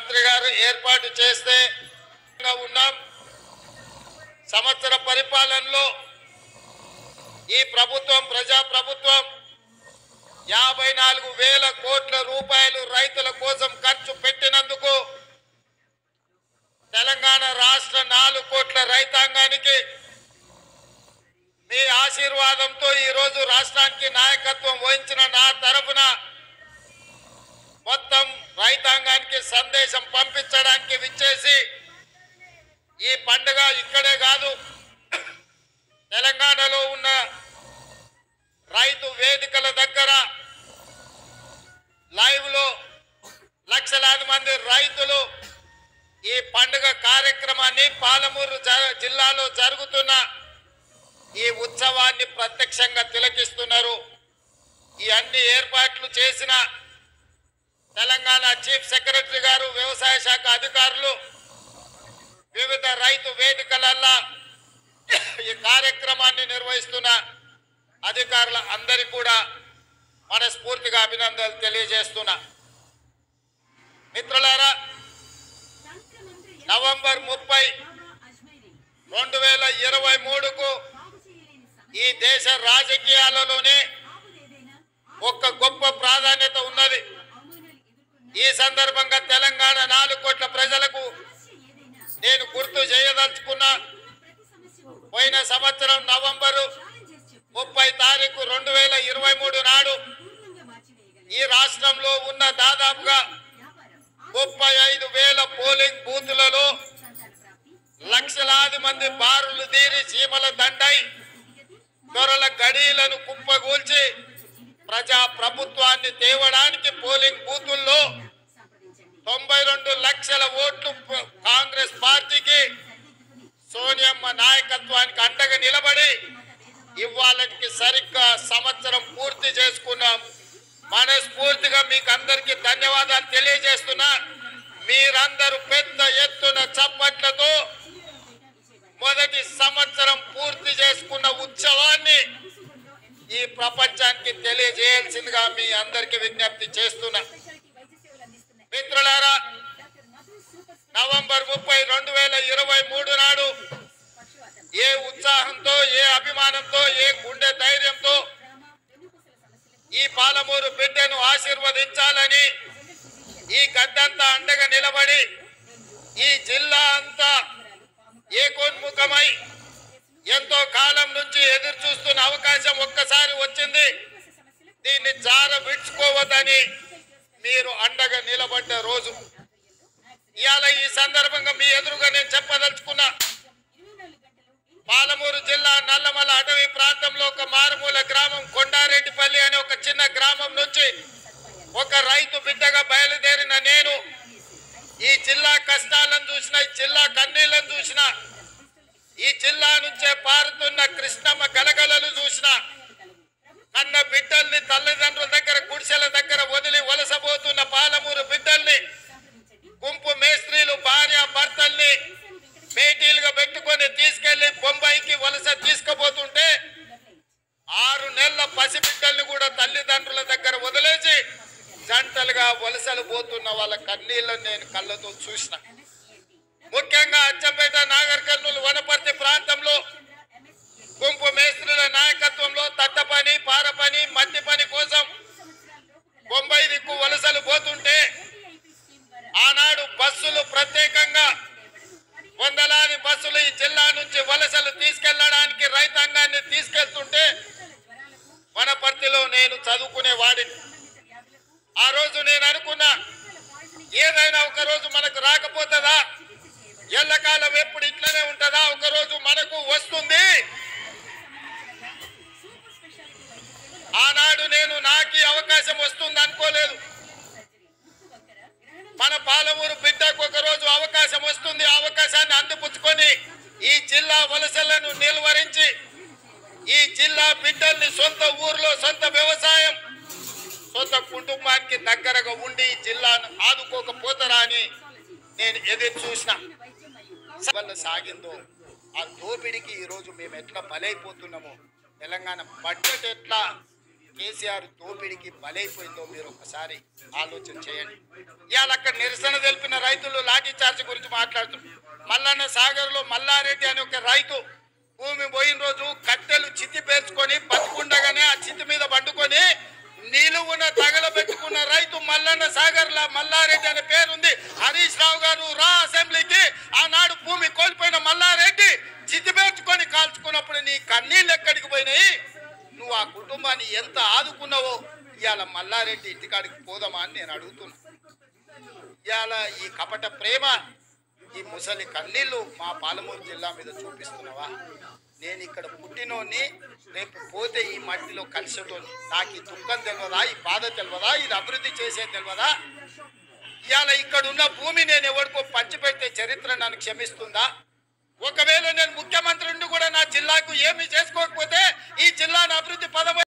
మంత్రి గారు ఏర్పాటు చేస్తే ఉన్నాం. సంవత్సర పరిపాలనలో ఈ ప్రభుత్వం ప్రజా ప్రభుత్వం 54,000 కోట్ల రూపాయలు రైతుల కోసం ఖర్చు పెట్టినందుకు తెలంగాణ రాష్ట్ర 4 కోట్ల రైతాంగానికి మీ ఆశీర్వాదంతో ఈ రోజు రాష్ట్రానికి నాయకత్వం వహించిన నా తరఫున మొత్తం రైతాంగానికి సందేశం పంపించడానికి విచ్చేసి ఈ పండుగ ఇక్కడే కాదు తెలంగాణలో ఉన్న రైతు వేదికల దగ్గర లైవ్ లో లక్షలాది మంది రైతులు ఈ పండుగ కార్యక్రమాన్ని పాలమూరు జిల్లాలో జరుగుతున్న ఈ ఉత్సవాన్ని ప్రత్యక్షంగా తిలకిస్తున్నారు. ఈ అన్ని ఏర్పాట్లు చేసిన తెలంగాణ చీఫ్ సెక్రటరీ గారు, వ్యవసాయ శాఖ అధికారులు, వివిధ రైతు వేదికలల్లో ఈ కార్యక్రమాన్ని నిర్వహిస్తున్న అధికారుల అందరికీ కూడా మనస్ఫూర్తిగా అభినందనలు తెలియజేస్తున్నా. మిత్రులారా, నవంబర్ 30, 2023కు ఈ దేశ రాజకీయాలలోనే ఒక గొప్ప ప్రాధాన్యత ఉన్నది. ఈ సందర్భంగా తెలంగాణ 4 కోట్ల ప్రజలకు నేను గుర్తు చేయదలుచుకున్నా. పోయిన సంవత్సరం నవంబరు 30 తారీఖు 2023 నాడు ఈ రాష్ట్రంలో ఉన్న దాదాపుగా 35,000 పోలింగ్ బూతులలో లక్షలాది మంది బారులు తీరి చీమల దండై దొరల గడీలను కుప్పగూల్చి ప్రజా ప్రభుత్వాన్ని తేవడానికి పోలింగ్ బూతుల్లో 92 లక్షల ఓట్లు కాంగ్రెస్ పార్టీకి, సోనియమ్మ నాయకత్వానికి అండగా నిలబడి ఇవాళకి సరిగ్గా సంవత్సరం పూర్తి చేసుకున్నాం. మనస్ఫూర్తిగా మీకు అందరికీ ధన్యవాదాలు తెలియజేస్తున్నా. మీరందరూ పెద్ద ఎత్తున చప్పట్లతో మొదటి సంవత్సరం పూర్తి చేసుకున్న ఉత్సవాన్ని ఈ ప్రపంచానికి తెలియజేయాల్సిందిగా మీ అందరికీ విజ్ఞప్తి చేస్తున్నా. మిత్రులారా, నవంబర్ 30, 2023 నాడు ఏ ఉత్సాహంతో, ఏ అభిమానంతో, ఏ గుండె ధైర్యంతో ఈ పాలమూరు బిడ్డను ఆశీర్వదించాలని ఈ గడ్డంతా అండగా నిలబడి ఈ జిల్లా అంతా ఏకోన్ముఖమై ఎంతో కాలం నుంచి ఎదురు చూస్తున్న అవకాశం ఒక్కసారి వచ్చింది. దీన్ని జార విడ్చుకోవద్దని మీరు అండగా నిలబడ్డ రోజు ఇవాళ. ఈ సందర్భంగా మీ ఎదురుగా నేను చెప్పదలుచుకున్నా, పాలమూరు జిల్లా నల్లమల అటవీ ప్రాంతంలో ఒక మారుమూల గ్రామం కొండారెడ్డిపల్లి అనే ఒక చిన్న గ్రామం నుంచి ఒక రైతు బిడ్డగా బయలుదేరిన నేను ఈ జిల్లా కష్టాలను చూసిన, ఈ జిల్లా కన్నీళ్లను చూసిన, ఈ జిల్లా నుంచే పారుతున్న కృష్ణమ్మ గలగలలు చూసిన, కన్న బిడ్డల్ని తల్లిదండ్రుల దగ్గర గుడిసెల దగ్గర వదిలి వలసపోతున్న పాలమూరు బిడ్డల్ని, గుంపు మేస్త్రీలు భార్య భర్తల్ని పేటీలుగా పెట్టుకొని తీసుకెళ్లి బొంబాయికి వలస తీసుకుపోతుంటే 6 నెలల పసిబిడ్డల్ని కూడా తల్లిదండ్రుల దగ్గర వదిలేసి జంటలుగా వలసలు పోతున్న వాళ్ళ కన్నీళ్లను నేను కళ్ళతో చూసిన. ముఖ్యంగా అచ్చంపేట, నాగర్ కర్నూలు, వనపర్తి ప్రాంతంలో గుంపు మేస్త్రుల నాయకత్వంలో తట్ట పని, పార పని, మట్టి పని కోసం బొంబాయి దిక్కు వలసలు పోతుంటే ఆనాడు బస్సులు ప్రత్యేకంగా వందలాది బస్సులు ఈ జిల్లా నుంచి వలసలు తీసుకెళ్లడానికి రైతాంగాన్ని తీసుకెళ్తుంటే వనపర్తిలో నేను చదువుకునే వాడిని. ఆ రోజు నేను అనుకున్నా, ఏదైనా ఒక రోజు మనకు రాకపోతుందా, ఎల్లకాలం ఎప్పుడు ఇట్లనే ఉంటుందా, ఒక రోజు మనకు వస్తుంది. ఆనాడు నేను నాకు అవకాశం వస్తుంది అనుకోలేదు. మన పాలమూరు బిడ్డకు ఒక రోజు అవకాశం వస్తుంది. ఆ అవకాశాన్ని అందిపుచ్చుకొని ఈ జిల్లా వలసలను నిలువరించి ఈ జిల్లా బిడ్డల్ని సొంత ఊర్లో సొంత వ్యవసాయం, సొంత కుటుంబానికి దగ్గరగా ఉండి ఈ జిల్లాను ఆదుకోకపోతారా అని నేను ఎదురు చూసిన. సాగిందో ఆ దోపిడికి ఈరోజు మేము ఎట్లా బలైపోతున్నామో, తెలంగాణ బడ్జెట్ ఎట్లా కేసీఆర్ దోపిడికి బలైపోయిందో మీరు ఒకసారి ఆలోచన చేయండి. ఇవాళ అక్కడ నిరసన తెలిపిన రైతులు లాఠీ చార్జ్ గురించి మాట్లాడుతున్నారు. మల్లన్న సాగర్ లో మల్లారెడ్డి అనే ఒక రైతు భూమి పోయిన రోజు కట్టెలు చితి పేర్చుకొని బతుకుండగానే ఆ చితి మీద పండుకొని నిలువున తగలబెట్టుకున్న రైతు మల్లన్న సాగర్ లా మల్లారెడ్డి అనే పేరుంది. హరీష్ రావు గారు రా అసెంబ్లీకి. ఆనాడు భూమి కోల్పోయిన మల్లారెడ్డి చితి పేర్చుకొని కాల్చుకున్నప్పుడు నీ కన్నీళ్ళు ఎక్కడికి పోయినాయి? నువ్వు ఆ కుటుంబాన్ని ఎంత ఆదుకున్నావో ఇవాళ మల్లారెడ్డి ఇంటికాడికి పోదామా అని నేను అడుగుతున్నా. ఇవాళ ఈ కపట ప్రేమ, ఈ ముసలి కన్నీళ్ళు మా పాలమూరు జిల్లా మీద చూపిస్తున్నావా? నేను ఇక్కడ పుట్టినోని, రేపు పోతే ఈ మట్టిలో కలిసేటోని. నాకు ఈ దుఃఖం తెలియదా? ఈ బాధ తెలియదా? ఇది అభివృద్ధి చేసేది తెలియదా? ఇవాళ ఇక్కడ ఉన్న భూమి నేను ఎవరికో పంచిపెట్టే చరిత్ర నన్ను క్షమిస్తుందా? ఒకవేళ నేను ముఖ్యమంత్రి నుండి కూడా నా జిల్లాకు ఏమీ చేసుకోకపోతే ఈ జిల్లాను అభివృద్ధి పదవి